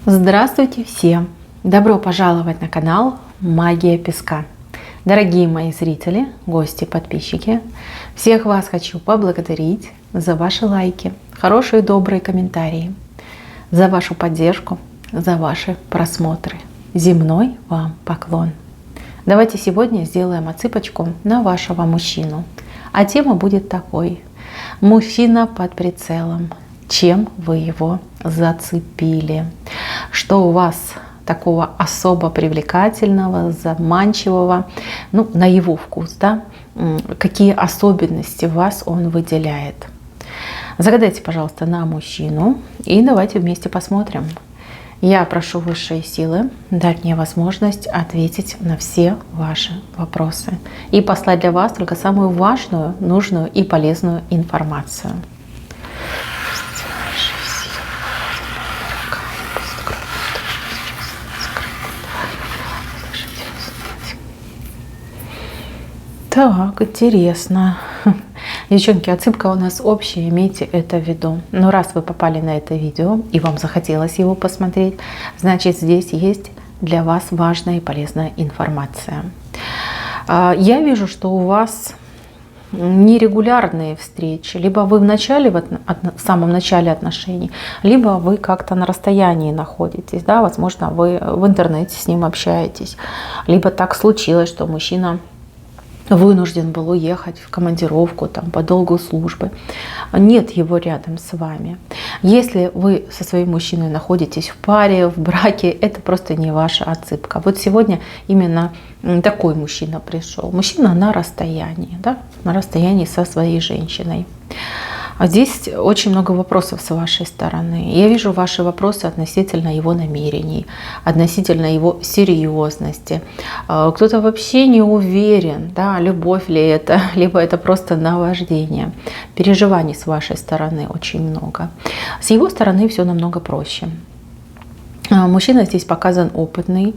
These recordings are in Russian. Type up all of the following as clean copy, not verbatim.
Здравствуйте всем! Добро пожаловать на канал Магия Песка. Дорогие мои зрители, гости, подписчики, всех вас хочу поблагодарить за ваши лайки, хорошие добрые комментарии, за вашу поддержку, за ваши просмотры. Земной вам поклон! Давайте сегодня сделаем отсыпочку на вашего мужчину. А тема будет такой: мужчина под прицелом. Чем вы его зацепили? Что у вас такого особо привлекательного, заманчивого, на его вкус, да? Какие особенности в вас он выделяет? Загадайте, пожалуйста, на мужчину и давайте вместе посмотрим. Я прошу высшие силы дать мне возможность ответить на все ваши вопросы и послать для вас только самую важную, нужную и полезную информацию. Так, интересно. Девчонки, отсыпка у нас общая, имейте это в виду. Но раз вы попали на это видео и вам захотелось его посмотреть, значит, здесь есть для вас важная и полезная информация. Я вижу, что у вас нерегулярные встречи. Либо вы в самом начале отношений, либо вы как-то на расстоянии находитесь. Да? Возможно, вы в интернете с ним общаетесь. Либо так случилось, что мужчина вынужден был уехать в командировку по долгу службы. Нет его рядом с вами. Если вы со своим мужчиной находитесь в паре, в браке, это просто не ваша отсыпка. Вот сегодня именно такой мужчина пришел. Мужчина на расстоянии, да? На расстоянии со своей женщиной. А здесь очень много вопросов с вашей стороны. Я вижу ваши вопросы относительно его намерений, относительно его серьезности. Кто-то вообще не уверен, да, любовь ли это, либо это просто наваждение. Переживаний с вашей стороны очень много. С его стороны все намного проще. Мужчина здесь показан опытный,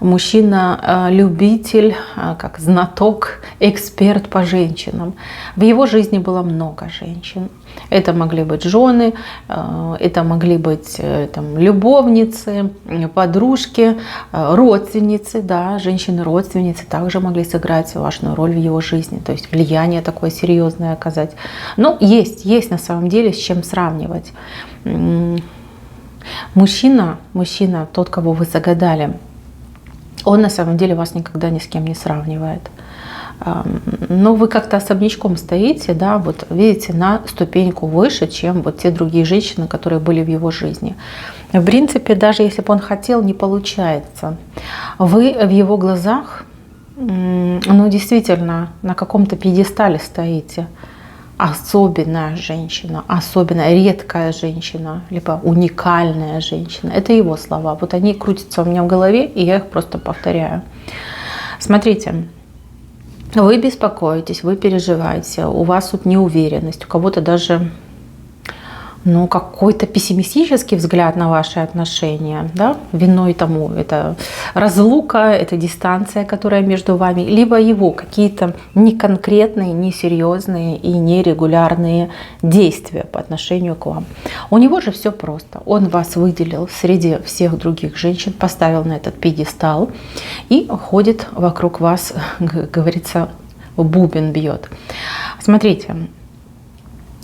мужчина любитель, как знаток, эксперт по женщинам. В его жизни было много женщин. Это могли быть жены, это могли быть любовницы, подружки, родственницы, да, женщины-родственницы также могли сыграть важную роль в его жизни, то есть влияние такое серьезное оказать. Но есть на самом деле с чем сравнивать. Мужчина, тот, кого вы загадали, он на самом деле вас никогда ни с кем не сравнивает. Но вы как-то особнячком стоите, да, вот видите, на ступеньку выше, чем вот те другие женщины, которые были в его жизни. В принципе, даже если бы он хотел, не получается. Вы в его глазах, действительно, на каком-то пьедестале стоите. Особенная женщина, особенная, редкая женщина, либо уникальная женщина. Это его слова. Вот они крутятся у меня в голове, и я их просто повторяю. Смотрите, вы беспокоитесь, вы переживаете, у вас тут неуверенность, у кого-то даже какой-то пессимистический взгляд на ваши отношения, да? Виной тому это разлука, это дистанция, которая между вами, либо его какие-то неконкретные, несерьезные и нерегулярные действия по отношению к вам. У него же все просто. Он вас выделил среди всех других женщин, поставил на этот пьедестал и ходит вокруг вас, как говорится, бубен бьет. Смотрите.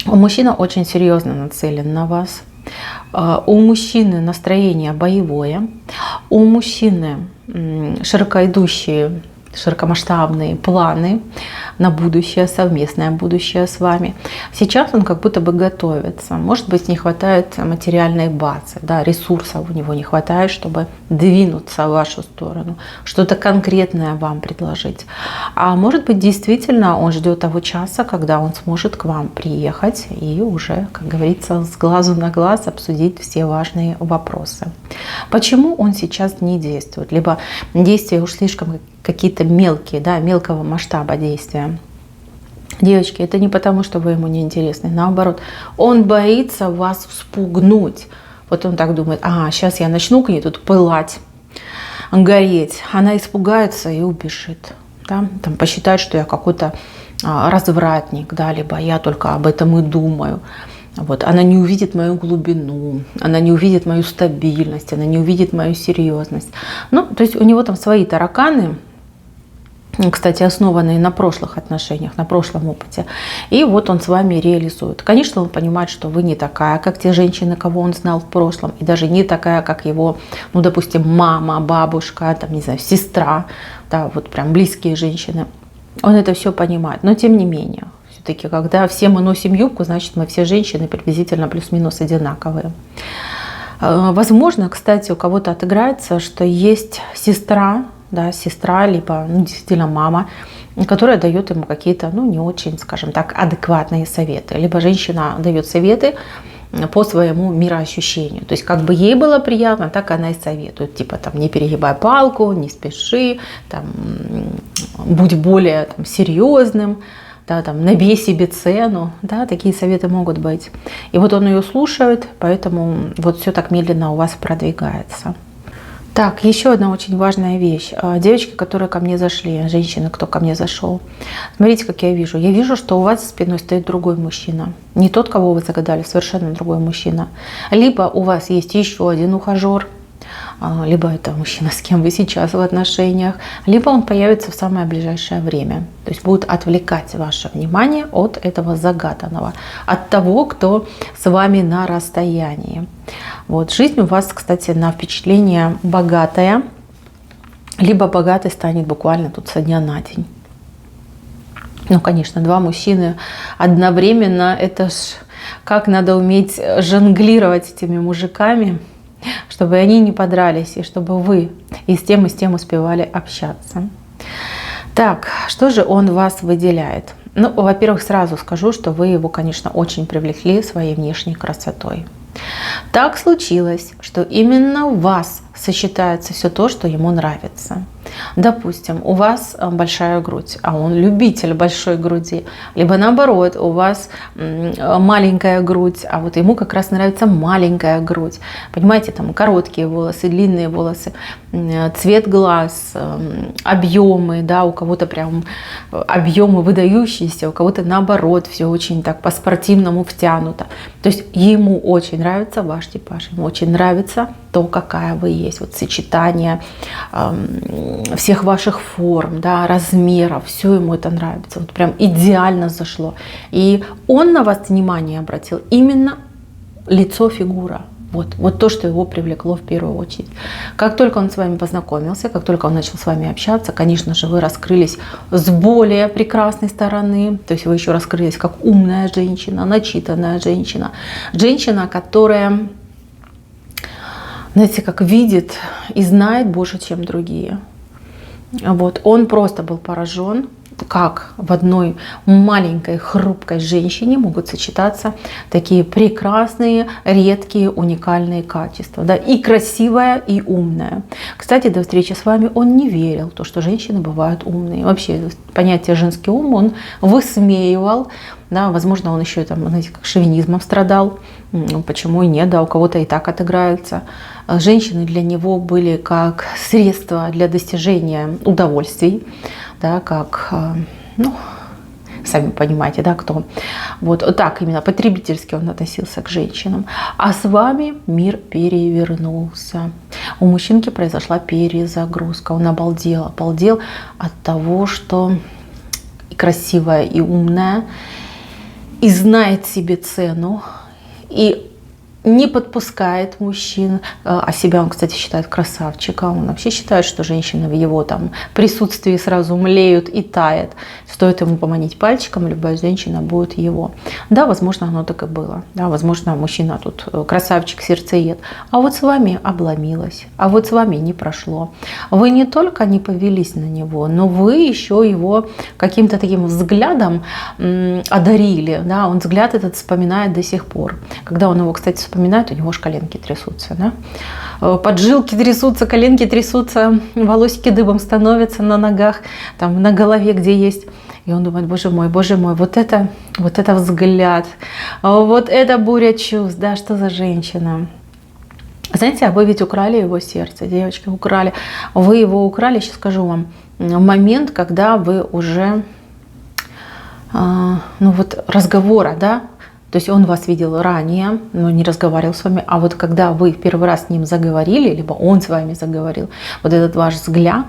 Мужчина очень серьезно нацелен на вас. У мужчины настроение боевое. У мужчины широкомасштабные планы на будущее, совместное будущее с вами. Сейчас он как будто бы готовится. Может быть, не хватает материальной базы, да, ресурсов у него не хватает, чтобы двинуться в вашу сторону, что-то конкретное вам предложить. А может быть, действительно, он ждет того часа, когда он сможет к вам приехать и уже, как говорится, с глазу на глаз обсудить все важные вопросы. Почему он сейчас не действует? Либо действия уж слишком какие-то мелкие, да, мелкого масштаба действия. Девочки, это не потому, что вы ему не интересны. Наоборот, он боится вас вспугнуть. Вот он так думает: сейчас я начну к ней тут пылать, гореть. Она испугается и убежит. Да? Посчитает, что я какой-то развратник, да, либо я только об этом и думаю. Вот, она не увидит мою глубину, она не увидит мою стабильность, она не увидит мою серьезность. Ну, то есть у него там свои тараканы, кстати, основанные на прошлых отношениях, на прошлом опыте. И вот он с вами реализует. Конечно, он понимает, что вы не такая, как те женщины, кого он знал в прошлом, и даже не такая, как его, ну, допустим, мама, бабушка, там, не знаю, сестра, да, вот прям близкие женщины. Он это все понимает, но тем не менее, все-таки, когда все мы носим юбку, значит, мы все женщины приблизительно плюс-минус одинаковые. Возможно, кстати, у кого-то отыграется, что есть сестра, да, сестра, либо ну, действительно мама, которая дает ему какие-то, ну, не очень, скажем так, адекватные советы. Либо женщина дает советы по своему мироощущению. То есть как бы ей было приятно, так она и советует. Типа там не перегибай палку, не спеши, там, будь более там, серьезным, да, там, набей себе цену. Да, такие советы могут быть. И вот он ее слушает, поэтому вот все так медленно у вас продвигается. Так, еще одна очень важная вещь. Девочки, которые ко мне зашли, женщины, кто ко мне зашел. Смотрите, как я вижу. Я вижу, что у вас за спиной стоит другой мужчина. Не тот, кого вы загадали, совершенно другой мужчина. Либо у вас есть еще один ухажер, либо это мужчина, с кем вы сейчас в отношениях, либо он появится в самое ближайшее время. То есть будет отвлекать ваше внимание от этого загаданного, от того, кто с вами на расстоянии. Вот. Жизнь у вас, кстати, на впечатление богатая, либо богатой станет буквально тут со дня на день. Ну, конечно, два мужчины одновременно, это ж как надо уметь жонглировать этими мужиками, чтобы они не подрались, и чтобы вы и с тем успевали общаться. Так, что же он вас выделяет? Ну, во-первых, сразу скажу, что вы его, конечно, очень привлекли своей внешней красотой. Так случилось, что именно в вас сочетается все то, что ему нравится. Допустим, у вас большая грудь, а он любитель большой груди. Либо наоборот, у вас маленькая грудь, а вот ему как раз нравится маленькая грудь. Понимаете, там короткие волосы, длинные волосы, цвет глаз, объемы, да, у кого-то прям объемы выдающиеся, у кого-то наоборот, все очень так по-спортивному втянуто. То есть ему очень нравится ваш типаж, ему очень нравится то, какая вы есть, вот сочетание всех ваших форм, да, размеров, все ему это нравится, вот прям идеально зашло. И он на вас внимание обратил именно лицо, фигура. Вот то, что его привлекло в первую очередь. Как только он с вами познакомился, как только он начал с вами общаться, конечно же, вы раскрылись с более прекрасной стороны. То есть вы еще раскрылись как умная женщина, начитанная женщина. Женщина, которая, знаете, как видит и знает больше, чем другие. Вот. Он просто был поражен, как в одной маленькой хрупкой женщине могут сочетаться такие прекрасные, редкие, уникальные качества. Да? И красивая, и умная. Кстати, до встречи с вами он не верил в то, что женщины бывают умные. Вообще понятие «женский ум» он высмеивал. Да? Возможно, он еще там, знаете, как шовинизмом страдал. Ну, почему и нет, да, у кого-то и так отыграются. Женщины для него были как средство для достижения удовольствий, да, как, ну, сами понимаете, да, кто. Вот так именно потребительски он относился к женщинам. А с вами мир перевернулся. У мужчинки произошла перезагрузка. Он обалдел от того, что и красивая, и умная, и знает себе цену, и не подпускает мужчин, а себя он, кстати, считает красавчиком. Он вообще считает, что женщины в его там присутствии сразу млеют и тает. Стоит ему поманить пальчиком, любая женщина будет его. Да, возможно, оно так и было. Да, возможно, мужчина тут красавчик, сердцеед. А вот с вами обломилось, а вот с вами не прошло. Вы не только не повелись на него, но вы еще его каким-то таким взглядом одарили. Да, он взгляд этот вспоминает до сих пор. Когда он его, кстати, вспоминает, у него аж коленки трясутся, да? Поджилки трясутся, коленки трясутся, волосики дыбом становятся на ногах, там на голове, где есть. И он думает: боже мой, вот это взгляд, вот это буря чувств, да, что за женщина. Знаете, а вы ведь украли его сердце, девочки, украли. Вы его украли, сейчас скажу вам, в момент, когда вы уже, ну вот разговора, да, То есть он вас видел ранее, но не разговаривал с вами. А вот когда вы первый раз с ним заговорили, либо он с вами заговорил, вот этот ваш взгляд,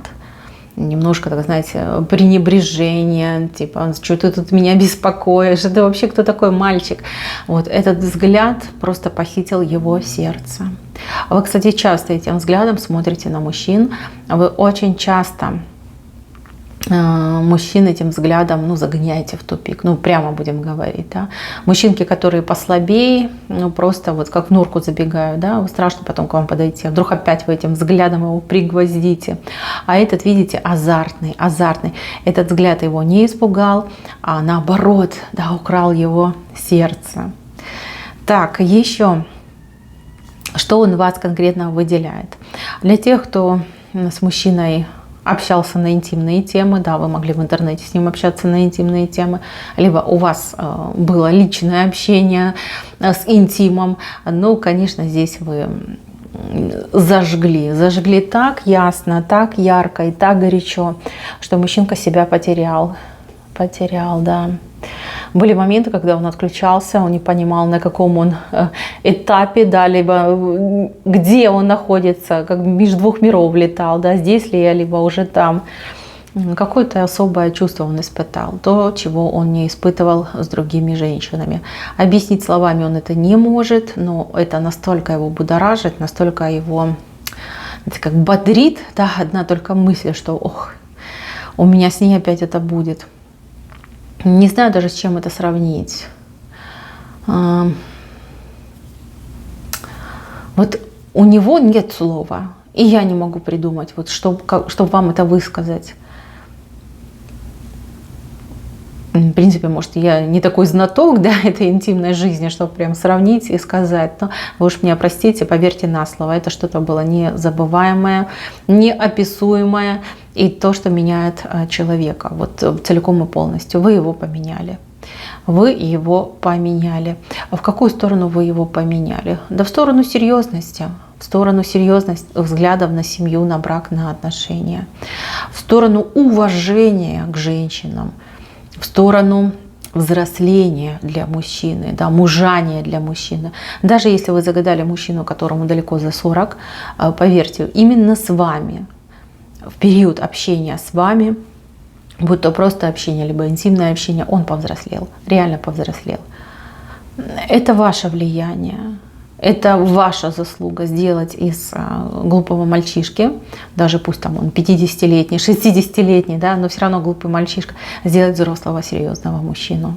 немножко, так знаете, пренебрежение, типа, что ты тут меня беспокоишь, это вообще кто такой мальчик? Вот этот взгляд просто похитил его сердце. Вы, кстати, часто этим взглядом смотрите на мужчин, вы очень часто мужчин этим взглядом, ну, загоняете в тупик, ну, прямо будем говорить, да. Мужчинки, которые послабее, ну, просто вот как в норку забегают, да, страшно потом к вам подойти, а вдруг опять вы этим взглядом его пригвоздите. А этот, видите, азартный. Этот взгляд его не испугал, а наоборот, да, украл его сердце. Так, еще, что он вас конкретно выделяет? Для тех, кто с мужчиной общался на интимные темы, да, вы могли в интернете с ним общаться на интимные темы, либо у вас было личное общение с интимом, ну, конечно, здесь вы зажгли так ясно, так ярко и так горячо, что мужчинка себя потерял, да. Были моменты, когда он отключался, он не понимал, на каком он этапе, да, либо где он находится, как между двух миров летал, да, здесь ли я, либо уже там. Какое-то особое чувство он испытал, то, чего он не испытывал с другими женщинами. Объяснить словами он это не может, но это настолько его будоражит, настолько его, это как бодрит, да, одна только мысль, что ох, у меня с ней опять это будет. Не знаю даже, с чем это сравнить. Вот у него нет слова, и я не могу придумать, вот, чтобы вам это высказать. В принципе, может, я не такой знаток, да, этой интимной жизни, чтобы прям сравнить и сказать. Но вы уж меня простите, поверьте на слово, это что-то было незабываемое, неописуемое, и то, что меняет человека, вот целиком и полностью. Вы его поменяли. Вы его поменяли. А в какую сторону вы его поменяли? Да в сторону серьезности. В сторону серьезности взглядов на семью, на брак, на отношения. В сторону уважения к женщинам. В сторону взросления для мужчины, да, мужания для мужчины. Даже если вы загадали мужчину, которому далеко за 40, поверьте, именно с вами, в период общения с вами, будь то просто общение, либо интимное общение, он повзрослел, реально повзрослел. Это ваше влияние. Это ваша заслуга сделать из глупого мальчишки, даже пусть там он 50-летний, 60-летний, да, но все равно глупый мальчишка, сделать взрослого, серьезного мужчину.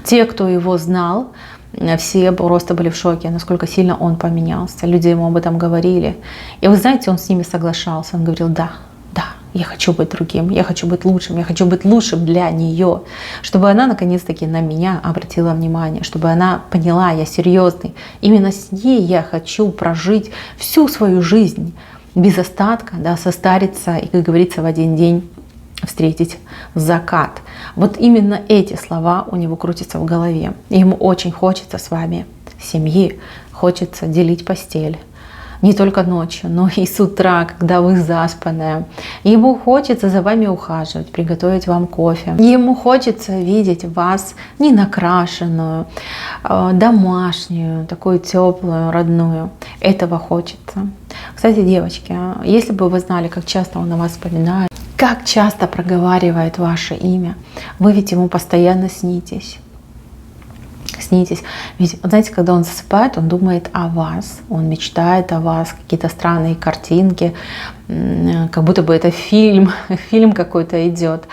Те, кто его знал, все просто были в шоке, насколько сильно он поменялся. Люди ему об этом говорили. И вы знаете, он с ними соглашался. Он говорил, да, я хочу быть другим, я хочу быть лучшим, я хочу быть лучшим для нее, чтобы она наконец-таки на меня обратила внимание, чтобы она поняла, я серьезный. Именно с ней я хочу прожить всю свою жизнь без остатка, да, состариться и, как говорится, в один день встретить закат. Вот именно эти слова у него крутятся в голове. Ему очень хочется с вами семьи, хочется делить постель. Не только ночью, но и с утра, когда вы заспанная. Ему хочется за вами ухаживать, приготовить вам кофе. Ему хочется видеть вас не накрашенную, домашнюю, такую теплую, родную. Этого хочется. Кстати, девочки, если бы вы знали, как часто он о вас вспоминает, как часто проговаривает ваше имя, вы ведь ему постоянно снитесь. Ведь, знаете, когда он засыпает, он думает о вас, он мечтает о вас, какие-то странные картинки, как будто бы это фильм какой-то идет.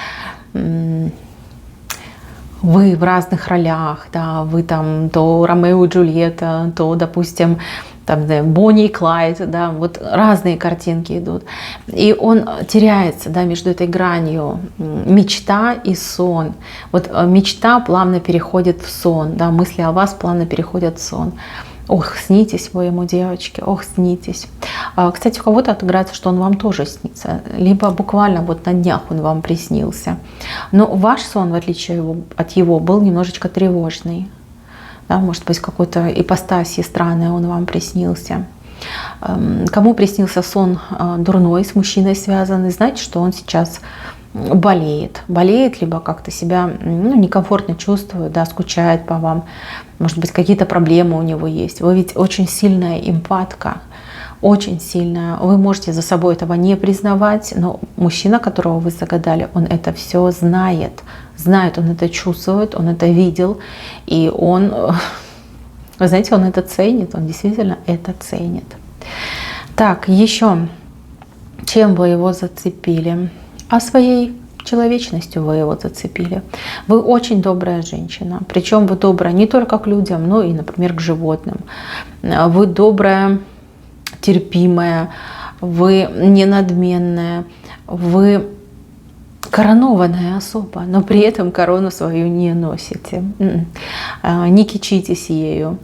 Вы в разных ролях, да, вы там то Ромео и Джульетта, то, допустим, там, да, Бонни и Клайд, да, вот разные картинки идут. И он теряется, да, между этой гранью мечта и сон. Вот мечта плавно переходит в сон, да, мысли о вас плавно переходят в сон. Ох, снитесь вы ему, девочки, ох, снитесь. Кстати, у кого-то отыграется, что он вам тоже снится, либо буквально вот на днях он вам приснился. Но ваш сон, в отличие от его, был немножечко тревожный. Да, может быть, какой-то ипостаси странной он вам приснился. Кому приснился сон дурной, с мужчиной связанный, знаете, что он сейчас болеет, либо как-то себя некомфортно чувствует, да, скучает по вам, может быть, какие-то проблемы у него есть. Вы ведь очень сильная эмпатка, очень сильная. Вы можете за собой этого не признавать, но мужчина, которого вы загадали, он это все знает. Он это чувствует, он это видел, и он, вы знаете, он это ценит, он действительно это ценит. Так, еще, чем вы его зацепили? А своей человечностью вы его зацепили. Вы очень добрая женщина, причем вы добрая не только к людям, но и, например, к животным. Вы добрая, терпимая, вы не надменная, вы коронованная особа, но при этом корону свою не носите, не кичитесь ею.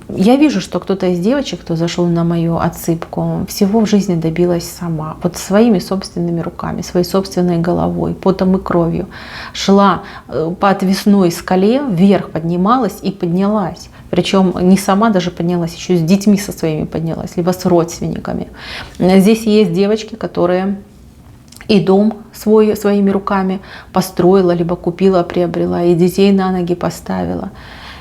Я вижу, что кто-то из девочек, кто зашел на мою отсыпку, всего в жизни добилась сама, вот своими собственными руками, своей собственной головой, потом и кровью. Шла по отвесной скале, вверх поднималась и поднялась. Причем не сама даже поднялась, еще и с детьми со своими поднялась, либо с родственниками. Здесь есть девочки, которые и дом своими руками построила, либо купила, приобрела, и детей на ноги поставила,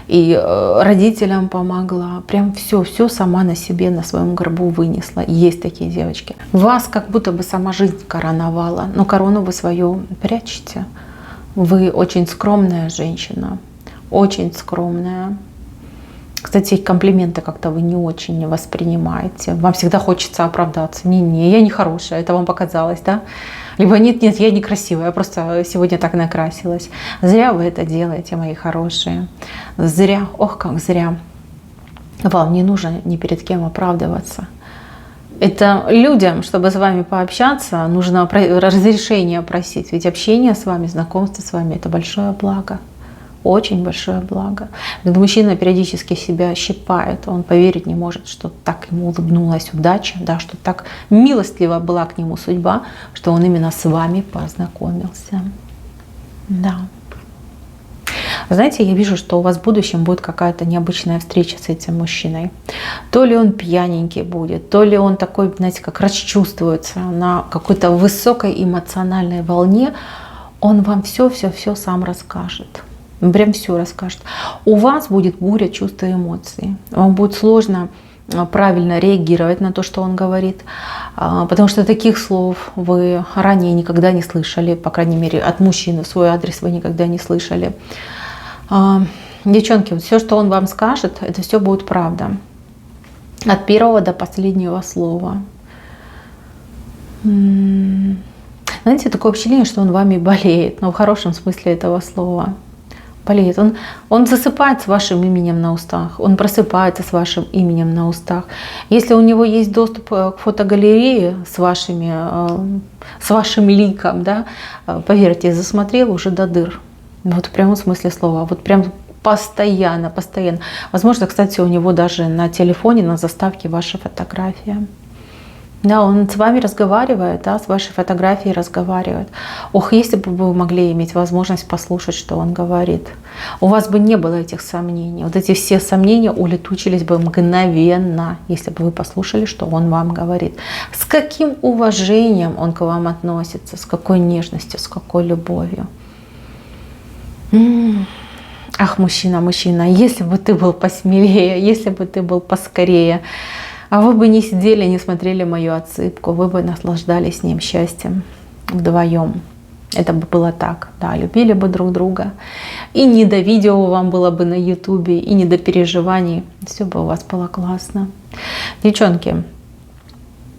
и родителям помогла. Прям все сама на себе, на своем горбу вынесла. Есть такие девочки. Вас как будто бы сама жизнь короновала, но корону вы свою прячете. Вы очень скромная женщина, очень скромная. Кстати, комплименты как-то вы не очень воспринимаете. Вам всегда хочется оправдаться. Не, я не хорошая, это вам показалось, да? Либо нет, я некрасивая, я просто сегодня так накрасилась. Зря вы это делаете, мои хорошие. Зря, ох, как зря. Вам не нужно ни перед кем оправдываться. Это людям, чтобы с вами пообщаться, нужно разрешение просить. Ведь общение с вами, знакомство с вами – это большое благо. Очень большое благо. Когда мужчина периодически себя щипает, он поверить не может, что так ему улыбнулась удача, да, что так милостливо была к нему судьба, что он именно с вами познакомился. Да. Знаете, я вижу, что у вас в будущем будет какая-то необычная встреча с этим мужчиной. То ли он пьяненький будет, то ли он такой, знаете, как расчувствуется на какой-то высокой эмоциональной волне. Он вам все сам расскажет. Прям все расскажет. У вас будет буря чувств и эмоций. Вам будет сложно правильно реагировать на то, что он говорит, потому что таких слов вы ранее никогда не слышали, по крайней мере, от мужчины в свой адрес вы никогда не слышали. Девчонки, вот все, что он вам скажет, это все будет правда. От первого до последнего слова. Знаете, такое впечатление, что он вами болеет, но в хорошем смысле этого слова. Болеет. Он засыпает с вашим именем на устах, он просыпается с вашим именем на устах. Если у него есть доступ к фотогалерее с вашим ликом, да, поверьте, засмотрел уже до дыр. Вот в прямом смысле слова. Вот прям постоянно. Возможно, кстати, у него даже на телефоне, на заставке ваша фотография. Да, он с вами разговаривает, да, с вашей фотографией разговаривает. Ох, если бы вы могли иметь возможность послушать, что он говорит. У вас бы не было этих сомнений. Вот эти все сомнения улетучились бы мгновенно, если бы вы послушали, что он вам говорит. С каким уважением он к вам относится, с какой нежностью, с какой любовью. Ах, мужчина, если бы ты был посмелее, если бы ты был поскорее, а вы бы не сидели, не смотрели мою отсыпку, вы бы наслаждались с ним счастьем вдвоем. Это бы было так, да, любили бы друг друга. И не до видео вам было бы на ютубе, и не до переживаний. Все бы у вас было классно. Девчонки,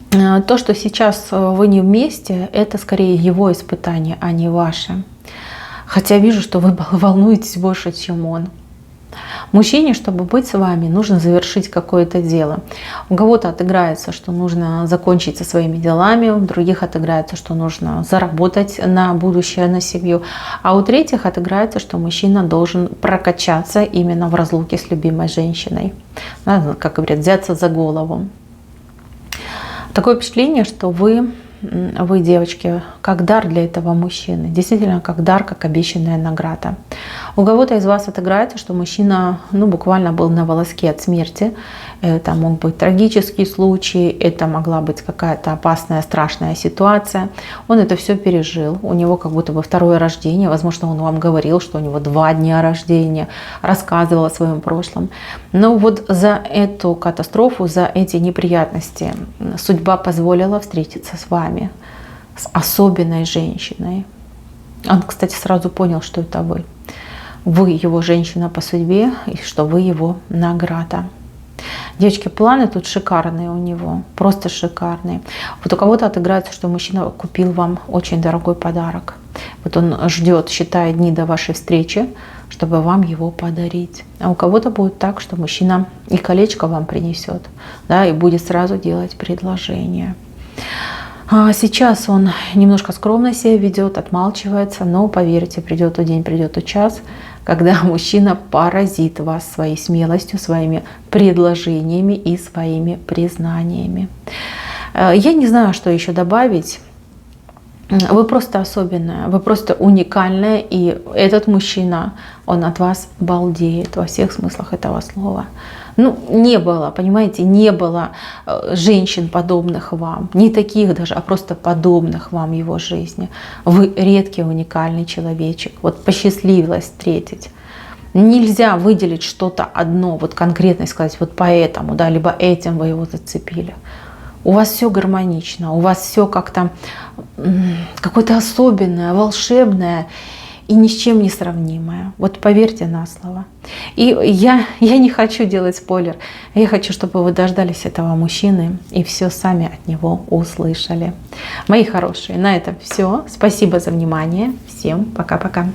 то, что сейчас вы не вместе, это скорее его испытание, а не ваше. Хотя вижу, что вы волнуетесь больше, чем он. Мужчине, чтобы быть с вами, нужно завершить какое-то дело. У кого-то отыграется, что нужно закончить со своими делами, у других отыграется, что нужно заработать на будущее, на семью, а у третьих отыграется, что мужчина должен прокачаться именно в разлуке с любимой женщиной. Надо, как говорят, взяться за голову. Такое впечатление, что вы, девочки, как дар для этого мужчины. Действительно, как дар, как обещанная награда. У кого-то из вас отыграется, что мужчина, ну, буквально был на волоске от смерти. Это мог быть трагический случай, это могла быть какая-то опасная, страшная ситуация. Он это все пережил. У него как будто бы второе рождение. Возможно, он вам говорил, что у него 2 дня рождения, рассказывал о своем прошлом. Но вот за эту катастрофу, за эти неприятности судьба позволила встретиться с вами, с особенной женщиной. Он, кстати, сразу понял, что это вы. Вы его женщина по судьбе, и что вы его награда. Девочки, планы тут шикарные у него, просто шикарные. Вот у кого-то отыграется, что мужчина купил вам очень дорогой подарок. Вот он ждет, считая дни до вашей встречи, чтобы вам его подарить. А у кого-то будет так, что мужчина и колечко вам принесет, да, и будет сразу делать предложение. А сейчас он немножко скромно себя ведет, отмалчивается, но поверьте, придет тот день, придет тот час, когда мужчина поразит вас своей смелостью, своими предложениями и своими признаниями. Я не знаю, что еще добавить. Вы просто особенная, вы просто уникальная, и этот мужчина, он от вас балдеет во всех смыслах этого слова. Ну, не было, понимаете, не было женщин, подобных вам, не таких даже, а просто подобных вам в его жизни. Вы редкий, уникальный человечек, вот посчастливилось встретить. Нельзя выделить что-то одно, вот конкретно сказать, вот поэтому, да, либо этим вы его зацепили. У вас все гармонично, у вас все как-то какое-то особенное, волшебное и ни с чем не сравнимое. Вот поверьте на слово. И я не хочу делать спойлер. Я хочу, чтобы вы дождались этого мужчины и все сами от него услышали. Мои хорошие, на этом все. Спасибо за внимание. Всем пока-пока.